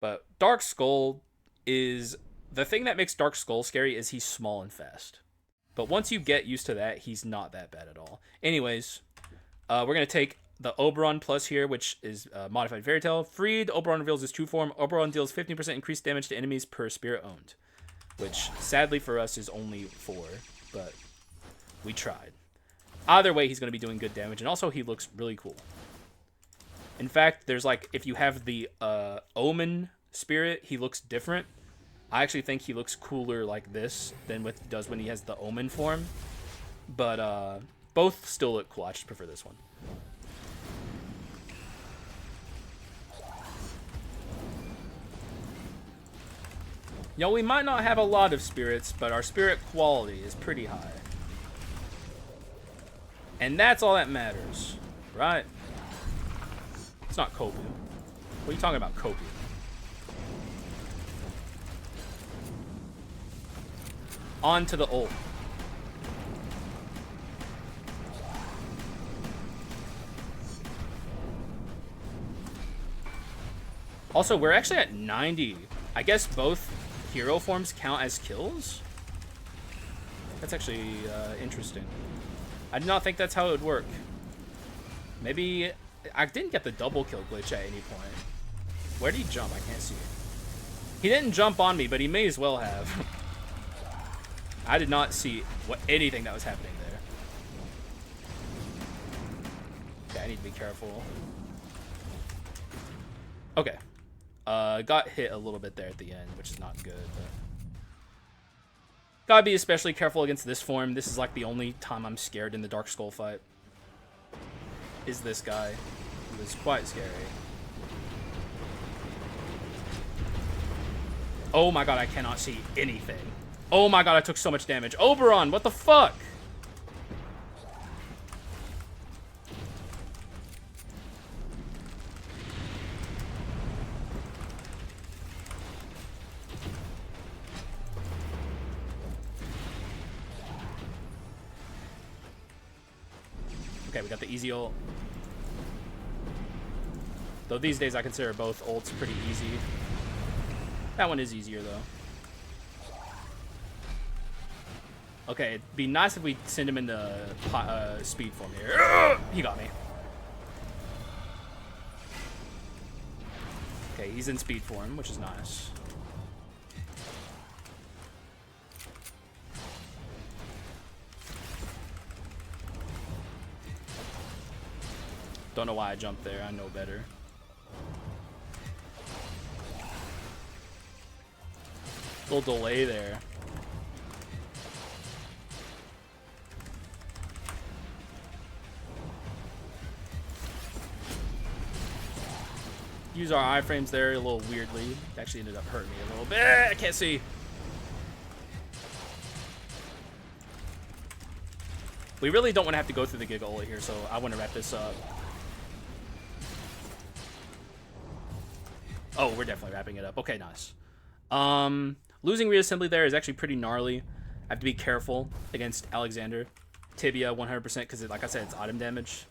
But Dark Skull is the thing that makes Dark Skull scary is he's small and fast. But once you get used to that, he's not that bad at all. Anyways, we're going to take the Oberon plus here, which is modified Fairytale. Freed, Oberon reveals his true form. Oberon deals 15% increased damage to enemies per spirit owned, which sadly for us is only 4, but we tried. Either way, he's going to be doing good damage, and also he looks really cool. In fact, there's like, if you have the Omen spirit, he looks different. I actually think he looks cooler like this than what he does when he has the Omen form. But both still look cool. I just prefer this one. You know, we might not have a lot of spirits, but our spirit quality is pretty high. And that's all that matters, right? It's not Kobu. What are you talking about, Kobu? On to the ult. Also, we're actually at 90. I guess both hero forms count as kills? That's actually interesting. I did not think that's how it would work. Maybe I didn't get the double kill glitch at any point. Where did he jump? I can't see it. He didn't jump on me, but he may as well have. I did not see anything that was happening there. Okay, I need to be careful. Okay. Got hit a little bit there at the end, which is not good, but gotta be especially careful against this form. This is like the only time I'm scared in the Dark Skull fight. Is this guy. He was quite scary. Oh my god, I cannot see anything. Oh my god, I took so much damage. Oberon, what the fuck? Okay, we got the easy ult. Though these days I consider both ults pretty easy. That one is easier though. Okay, it'd be nice if we send him into speed form here. He got me. Okay, he's in speed form, which is nice. Don't know why I jumped there. I know better. Little delay there. Use our iframes there a little weirdly. It actually ended up hurting me a little bit. I can't see. We really don't want to have to go through the Giga Ult here, so I want to wrap this up. Oh, we're definitely wrapping it up. Okay, nice. Losing reassembly there is actually pretty gnarly. I have to be careful against Alexander. Tibia 100% because, like I said, it's item damage.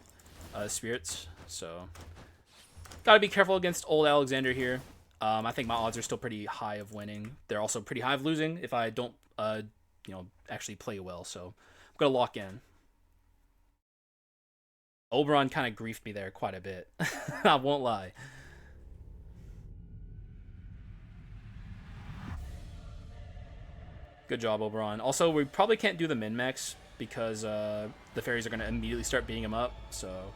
Spirits, so... Gotta be careful against old Alexander here. I think my odds are still pretty high of winning. They're also pretty high of losing if I don't, you know, actually play well. So I'm gonna lock in. Oberon kind of griefed me there quite a bit. I won't lie. Good job, Oberon. Also, we probably can't do the min-max because the fairies are gonna immediately start beating him up. So.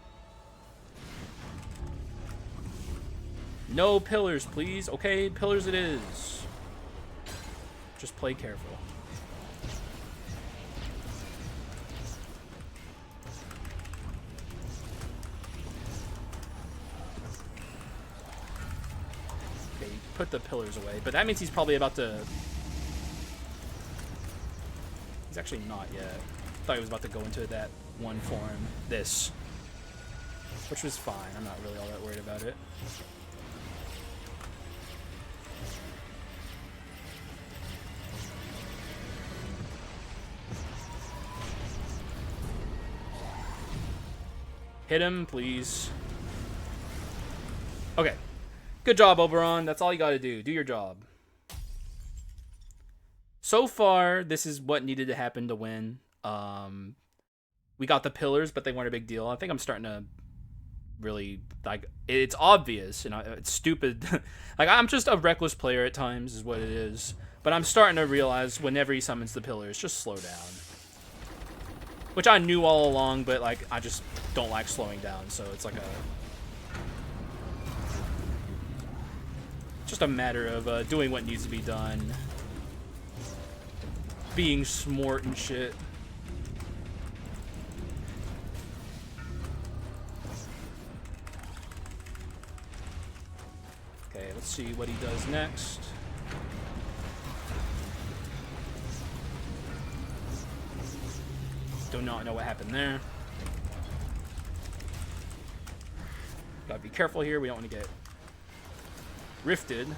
No pillars, please. Okay, pillars it is. Just play careful. Okay, put the pillars away. But that means he's probably about to... He's actually not yet. I thought he was about to go into that one form. This. Which was fine. I'm not really all that worried about it. Hit him, please. Okay. Good job, Oberon. That's all you gotta do. Do your job. So far, this is what needed to happen to win. We got the pillars, but they weren't a big deal. I think I'm starting to really, like, it's obvious, and it's stupid. Like, I'm just a reckless player at times, is what it is. But I'm starting to realize whenever he summons the pillars, just slow down. Which I knew all along, but, like, I just don't like slowing down, so it's like just a matter of doing what needs to be done. Being smart and shit. Okay, let's see what he does next. Do not know what happened there. Gotta be careful here. We don't want to get rifted.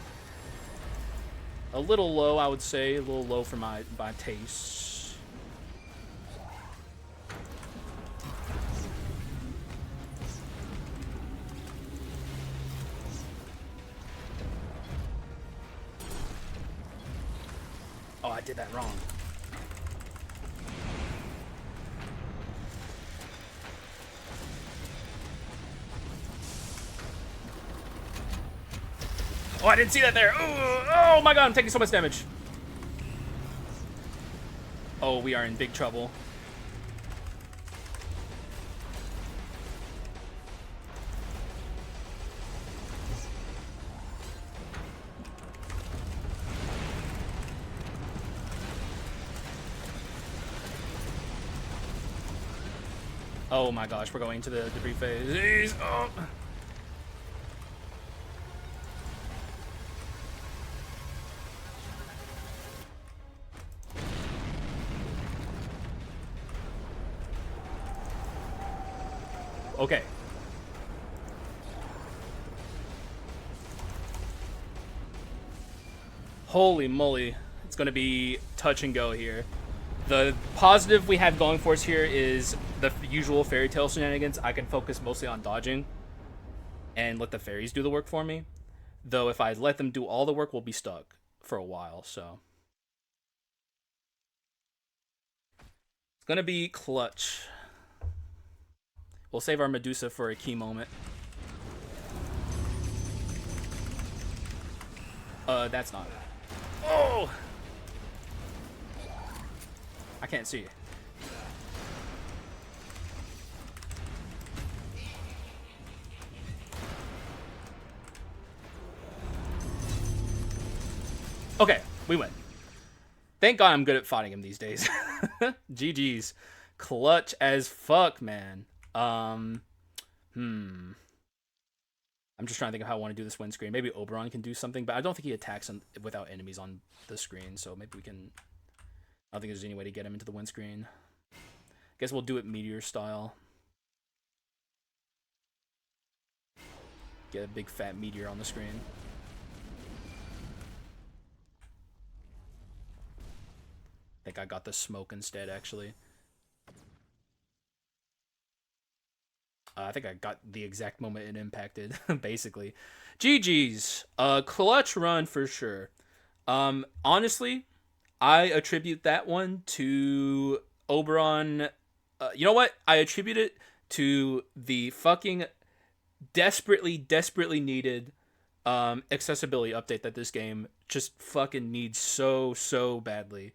A little low, I would say. A little low for my taste. Oh, I did that wrong. Oh, I didn't see that there. Oh my god, I'm taking so much damage. Oh, we are in big trouble. Oh my gosh, we're going to the debris phase. Oh. Okay. Holy moly. It's going to be touch and go here. The positive we have going for us here is the usual Fairytale shenanigans. I can focus mostly on dodging and let the fairies do the work for me. Though if I let them do all the work, we'll be stuck for a while, so. It's going to be clutch. We'll save our Medusa for a key moment. That's not. Oh! I can't see it. Okay, we win. Thank God I'm good at fighting him these days. GG's. Clutch as fuck, man. I'm just trying to think of how I want to do this win screen. Maybe Oberon can do something, but I don't think he attacks without enemies on the screen, so maybe we can... I don't think there's any way to get him into the win screen. Guess we'll do it meteor style. Get a big fat meteor on the screen. I think I got the smoke instead, actually. I think I got the exact moment it impacted, basically. GG's. Clutch run for sure. Honestly, I attribute that one to Oberon. You know what? I attribute it to the fucking desperately needed accessibility update that this game just fucking needs so badly.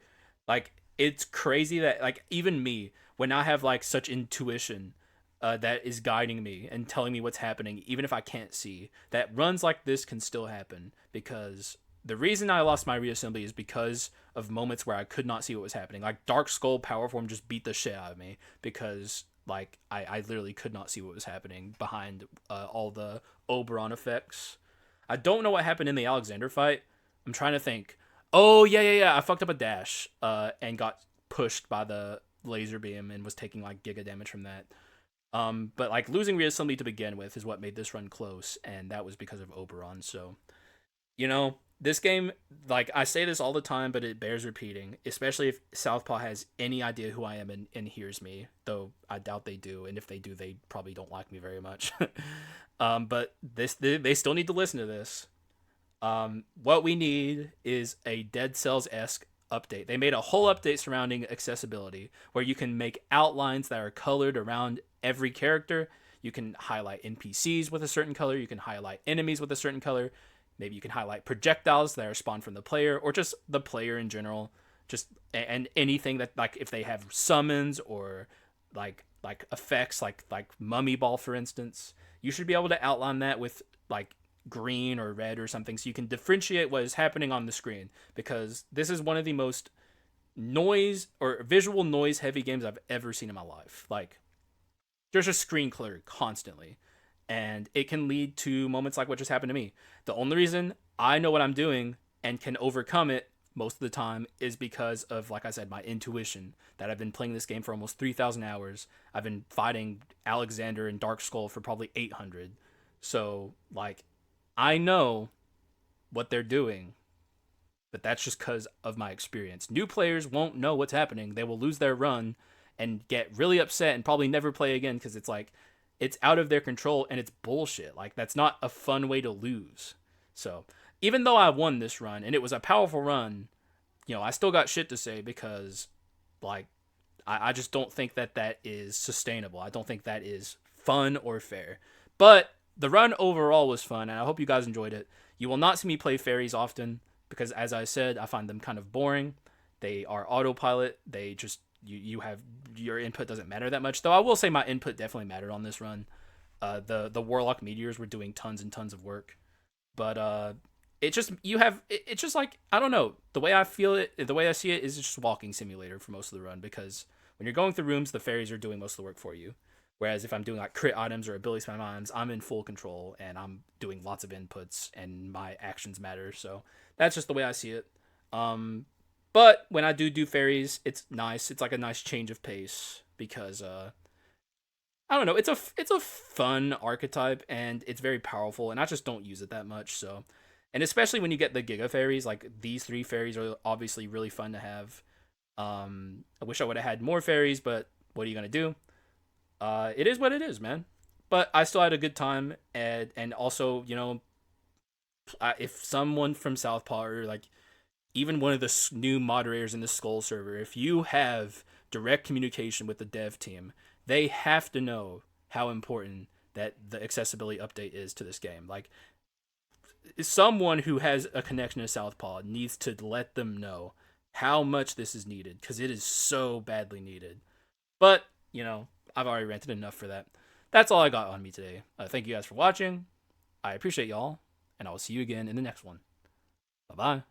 Like, it's crazy that, like, even me, when I have, like, such intuition that is guiding me and telling me what's happening, even if I can't see, that runs like this can still happen. Because the reason I lost my reassembly is because of moments where I could not see what was happening. Like, Dark Skull Power Form just beat the shit out of me because, like, I literally could not see what was happening behind all the Oberon effects. I don't know what happened in the Alexander fight. I'm trying to think. Oh, yeah. I fucked up a dash and got pushed by the laser beam and was taking, like, giga damage from that. But, like, losing reassembly to begin with is what made this run close, and that was because of Oberon. So, you know, this game, like, I say this all the time, but it bears repeating, especially if Southpaw has any idea who I am and hears me, though I doubt they do, and if they do, they probably don't like me very much. But they still need to listen to this. What we need is a Dead Cells-esque update. They made a whole update surrounding accessibility where you can make outlines that are colored around every character. You can highlight NPCs with a certain color. You can highlight enemies with a certain color. Maybe you can highlight projectiles that are spawned from the player or just the player in general. Just and anything that, like, if they have summons or like effects like Mummy Ball, for instance, you should be able to outline that with, like, green or red or something so you can differentiate what is happening on the screen, because this is one of the most noise or visual noise heavy games I've ever seen in my life. Like, there's a screen clutter constantly, and it can lead to moments like what just happened to me. The only reason I know what I'm doing and can overcome it most of the time is because of, like I said, my intuition, that I've been playing this game for almost 3,000 hours. I've been fighting Alexander and Dark Skull for probably 800. So, like, I know what they're doing, but that's just because of my experience. New players won't know what's happening. They will lose their run and get really upset and probably never play again because it's like, it's out of their control and it's bullshit. Like, that's not a fun way to lose. So, even though I won this run and it was a powerful run, you know, I still got shit to say because, like, I just don't think that is sustainable. I don't think that is fun or fair. But the run overall was fun, and I hope you guys enjoyed it. You will not see me play fairies often because, as I said, I find them kind of boring. They are autopilot. They just, you have, your input doesn't matter that much. Though I will say my input definitely mattered on this run. The Warlock meteors were doing tons and tons of work. But it's just like, I don't know. The way I feel it, the way I see it is just walking simulator for most of the run, because when you're going through rooms, the fairies are doing most of the work for you. Whereas if I'm doing, like, crit items or ability spam items, I'm in full control and I'm doing lots of inputs and my actions matter. So that's just the way I see it. But when I do fairies, it's nice. It's like a nice change of pace because I don't know. It's a fun archetype and it's very powerful, and I just don't use it that much. So, and especially when you get the Giga fairies, like these 3 fairies are obviously really fun to have. I wish I would have had more fairies, but what are you gonna do? It is what it is, man. But I still had a good time, and also, you know, if someone from Southpaw or, like, even one of the new moderators in the Skul server, if you have direct communication with the dev team, they have to know how important that the accessibility update is to this game. Like, someone who has a connection to Southpaw needs to let them know how much this is needed, because it is so badly needed. But, you know, I've already ranted enough for that. That's all I got on me today. Thank you guys for watching. I appreciate y'all, and I will see you again in the next one. Bye-bye.